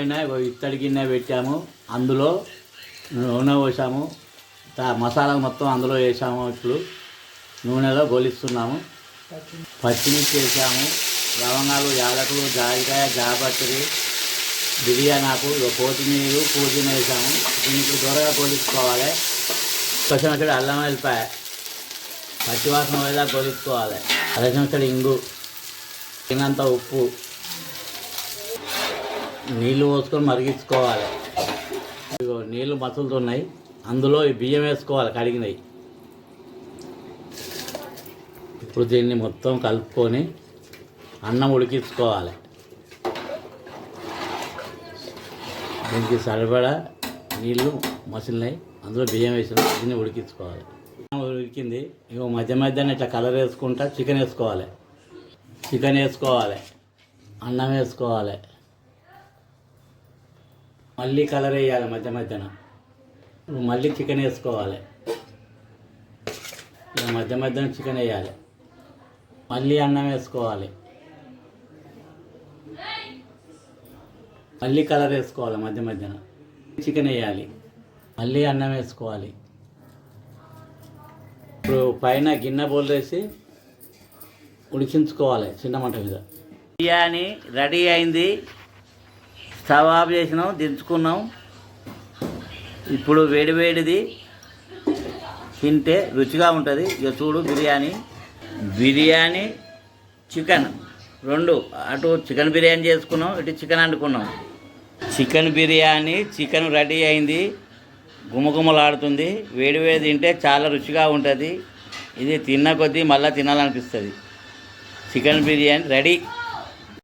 ఇత్తడి గిన్నె పెట్టాము, అందులో నూనె పోసాము, మసాలా మొత్తం అందులో వేసాము. ఇప్పుడు నూనెలో గొలిస్తున్నాము. పచ్చిమిర్చి వేసాము, లవంగాలు, యాలకులు, జాజికాయ, జాపత్రి, బిర్యానీ ఆకు, కొత్తిమీర, పుదీనా వేసాము. దీనికి దూరగా గొలుసుకోవాలి. కొంచెం అల్లం వెల్లిపాయ పచ్చివాసన వేలా గొలుసుకోవాలి. అరచెంచడు ఇంగు, తినంత ఉప్పు, నీళ్ళు పోసుకొని మరిగించుకోవాలి. నీళ్ళు మసులుతున్నాయి, అందులో ఈ బియ్యం వేసుకోవాలి కడిగినవి. ఇప్పుడు దీన్ని మొత్తం కలుపుకొని అన్నం ఉడికించుకోవాలి. దీనికి సరిపడా నీళ్ళు మసిలినాయి, అందులో బియ్యం వేసిన దీన్ని ఉడికించుకోవాలి. ఉడికింది, ఇక మధ్య మధ్యన ఇట్లా కలర్ వేసుకుంటా చికెన్ వేసుకోవాలి, అన్నం వేసుకోవాలి, మళ్ళీ కలర్ వేయాలి. మధ్య మధ్యన మళ్ళీ చికెన్ వేసుకోవాలి. ఇలా మధ్య మధ్యన చికెన్ వేయాలి, మళ్ళీ అన్నం వేసుకోవాలి, మళ్ళీ కలర్ వేసుకోవాలి. మధ్య మధ్యన చికెన్ వేయాలి, మళ్ళీ అన్నం వేసుకోవాలి. ఇప్పుడు పైన గిన్నె బోల్ వేసి ఉడికించుకోవాలి చిన్న మంట మీద. బిర్యానీ రెడీ అయింది. స్టవ్ ఆఫ్ చేసినాం, దించుకున్నాం. ఇప్పుడు వేడివేడిది తింటే రుచిగా ఉంటుంది. ఇక చూడు, బిర్యానీ చికెన్ రెండు, అటు చికెన్ బిర్యానీ చేసుకున్నాం, ఇటు చికెన్ వండుకున్నాం. చికెన్ బిర్యానీ చికెన్ రెడీ అయింది, గుమగుమలాడుతుంది. వేడివేడి తింటే చాలా రుచిగా ఉంటుంది. ఇది తిన్న కొద్దీ మళ్ళీ తినాలనిపిస్తుంది. Chicken biryani ready.